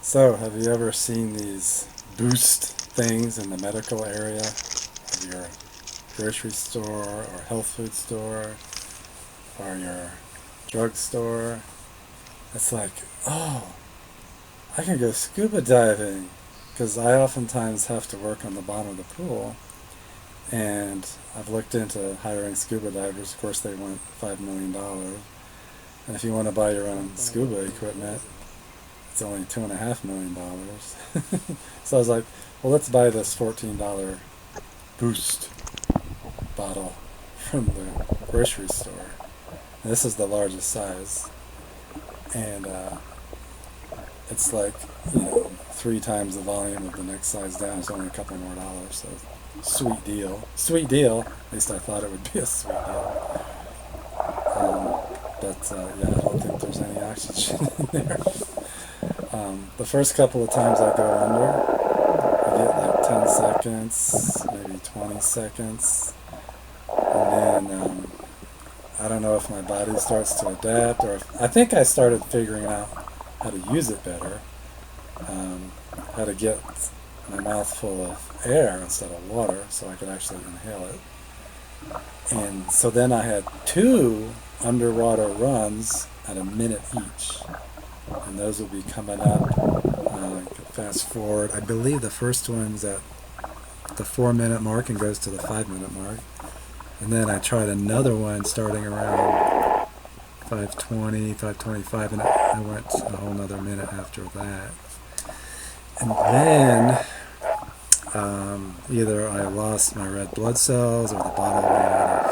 So, have you ever seen these boost things in the medical area of your grocery store or health food store or your drugstore? It's like, oh, I can go scuba diving because I oftentimes have to work on the bottom of the pool. And I've looked into hiring scuba divers. Of course, they want $5 million. And if you want to buy your own scuba equipment, it's only $2.5 million. So I was like, well, let's buy this $14 Boost bottle from the grocery store. And this is the largest size, and it's like, 3 times the volume of the next size down. It's only a couple more dollars, so sweet deal. Sweet deal. At least I thought it would be a sweet deal. But yeah, I don't think there's any oxygen in there. The first couple of times I go under, I get like 10 seconds, maybe 20 seconds, and then I don't know if my body starts to adapt, or if, I think I started figuring out how to use it better, how to get my mouth full of air instead of water so I could actually inhale it. And so then I had 2 underwater runs at a minute each. And those will be coming up. Fast forward. I believe the first one's at the 4-minute mark and goes to the 5-minute mark. And then I tried another one starting around 5:20, 5:25, and I went a whole nother minute after that. And then either I lost my red blood cells, or the bottle ran out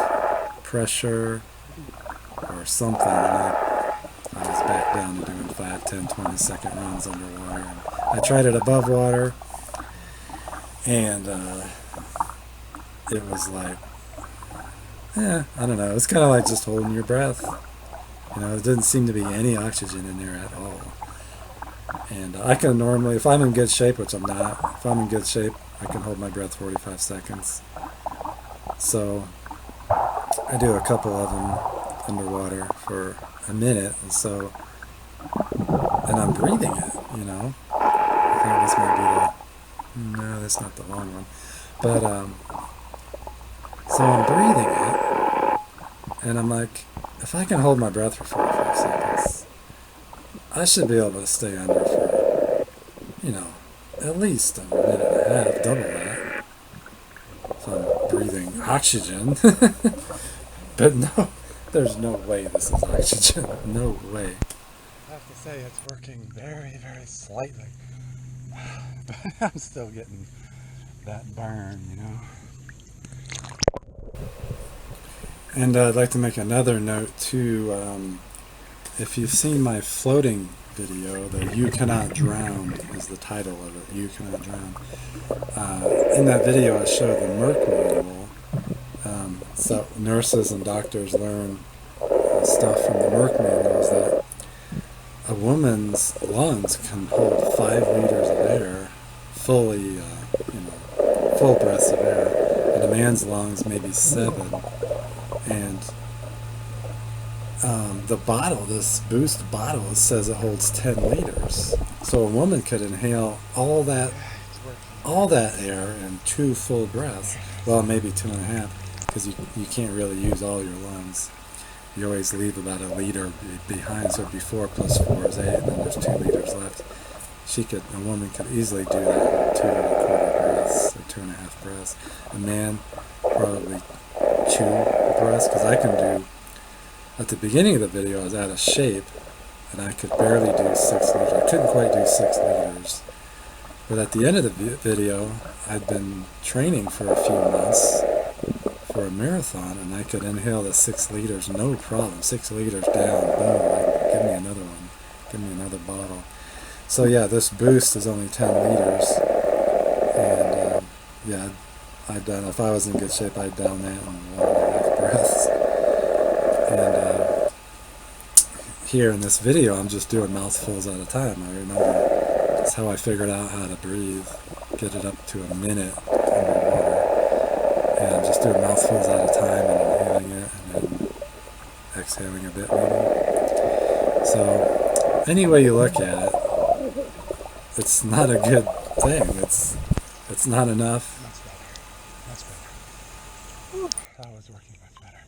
of pressure, or something, and I was back down to doing 5, 10, 20-second runs underwater. And I tried it above water, and it was like, I don't know. It's kind of like just holding your breath. There didn't seem to be any oxygen in there at all. And I can normally, if I'm in good shape, which I'm not, if I'm in good shape, I can hold my breath 45 seconds. So I do a couple of them underwater for a minute, and I'm breathing it, I think this might be no, that's not the long one. But, so I'm breathing it, and I'm like, if I can hold my breath for 45 seconds, I should be able to stay under for, at least a minute and a half, double that, if I'm breathing oxygen. But no, there's no way this is oxygen. No way. I have to say it's working very, very slightly. But I'm still getting that burn, And I'd like to make another note too. If you've seen my floating video, the "You Cannot Drown" is the title of it. You Cannot Drown. In that video, I show the Merck manual. So nurses and doctors learn stuff from the Merck manuals that a woman's lungs can hold 5 liters of air, fully, full breaths of air, and a man's lungs maybe 7. And the bottle, this Boost bottle, says it holds 10 liters. So a woman could inhale all that air in 2 full breaths. Well, maybe 2.5, because you can't really use all your lungs. You always leave about 1 liter behind, so it'd be 4 plus 4 is 8, and then there's 2 liters left. A woman could easily do that in 2.25 breaths, or 2.5 breaths. A man, probably 2 breaths, because I can do, at the beginning of the video, I was out of shape, and I could barely do 6 liters. I couldn't quite do 6 liters. But at the end of the video, I'd been training for a few months for a marathon, and I could inhale the 6 liters, no problem. 6 liters down, boom, give me another one. Give me another bottle. So yeah, this Boost is only 10 liters, and yeah, if I was in good shape, I'd down that in 1.5 breaths. And here in this video, I'm just doing mouthfuls at a time. I remember that's how I figured out how to breathe, get it up to a minute underwater, and just doing mouthfuls at a time and inhaling it, and then exhaling a bit maybe. So any way you look at it, it's not a good thing. It's not enough. Much better. Much better. Whew, that was working much better.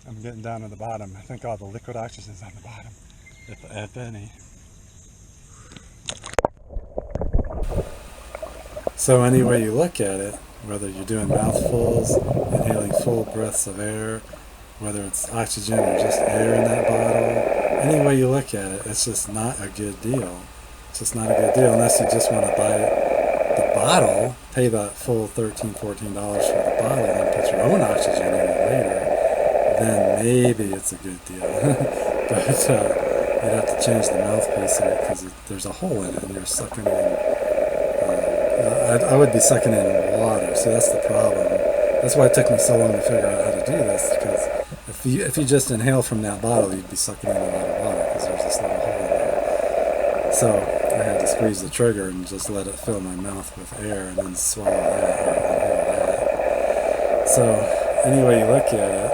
I'm getting down to the bottom. I think all the liquid oxygen's on the bottom, if any. So any way you look at it, whether you're doing mouthfuls, inhaling full breaths of air, whether it's oxygen or just air in that bottle, any way you look at it, it's just not a good deal. It's just not a good deal unless you just want to buy the bottle, pay that full $13, $14 for the bottle, and put your own oxygen in it later. Then maybe it's a good deal. But you'd have to change the mouthpiece in it because there's a hole in it and you're sucking in. I would be sucking in water, so that's the problem. That's why it took me so long to figure out how to do this, because if you just inhale from that bottle, you'd be sucking in a lot of water because there's this little hole in there. So I had to squeeze the trigger and just let it fill my mouth with air and then swallow that or inhale that. So any way you look at it,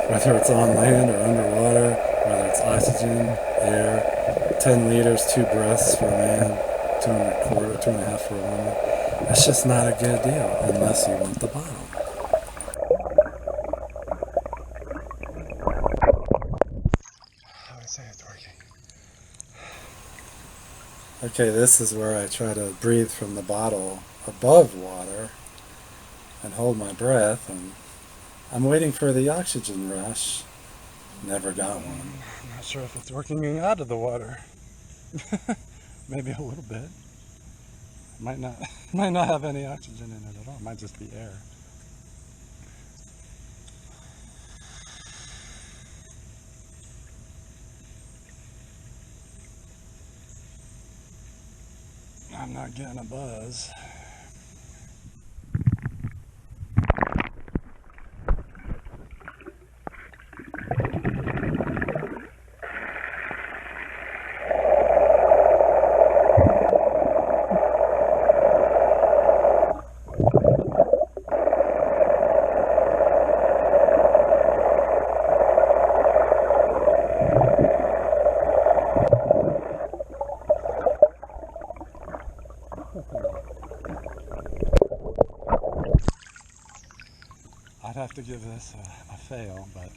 whether it's on land or underwater, whether it's oxygen, air, 10 liters, 2 breaths for a man, 2.25, 2.5 for a woman. It's just not a good deal unless you want the bottle. I would say it's working. Okay, this is where I try to breathe from the bottle above water and hold my breath, and I'm waiting for the oxygen rush. Never got one. I'm not sure if it's working out of the water. Maybe a little bit. Might not have any oxygen in it at all. It might just be air. I'm not getting a buzz. I'd have to give this a fail, but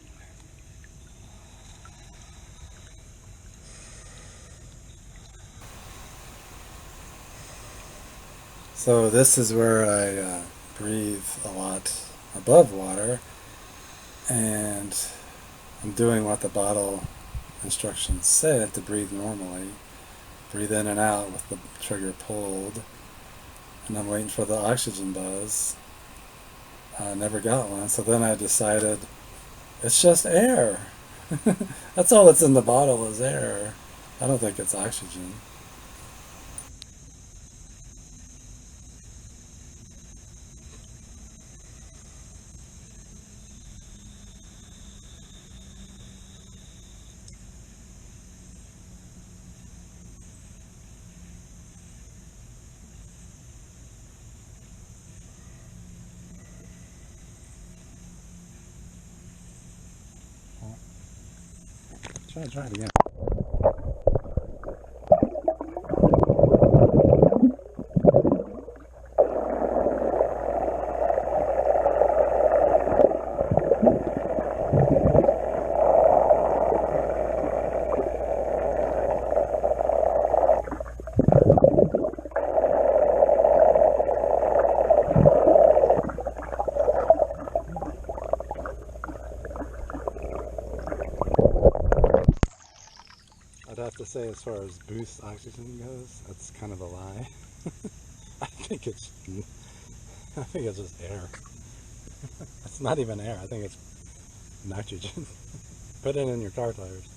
So this is where I breathe a lot above water, and I'm doing what the bottle instructions said to breathe normally. Breathe in and out with the trigger pulled, and I'm waiting for the oxygen buzz. I never got one, so then I decided it's just air. That's all that's in the bottle is air. I don't think it's oxygen. try it again. I'd have to say, as far as boost oxygen goes, that's kind of a lie. I think it's just air. It's not even air. I think it's nitrogen. Put it in your car tires.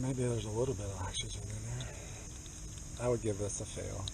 Maybe there's a little bit of oxygen in there. I would give this a fail.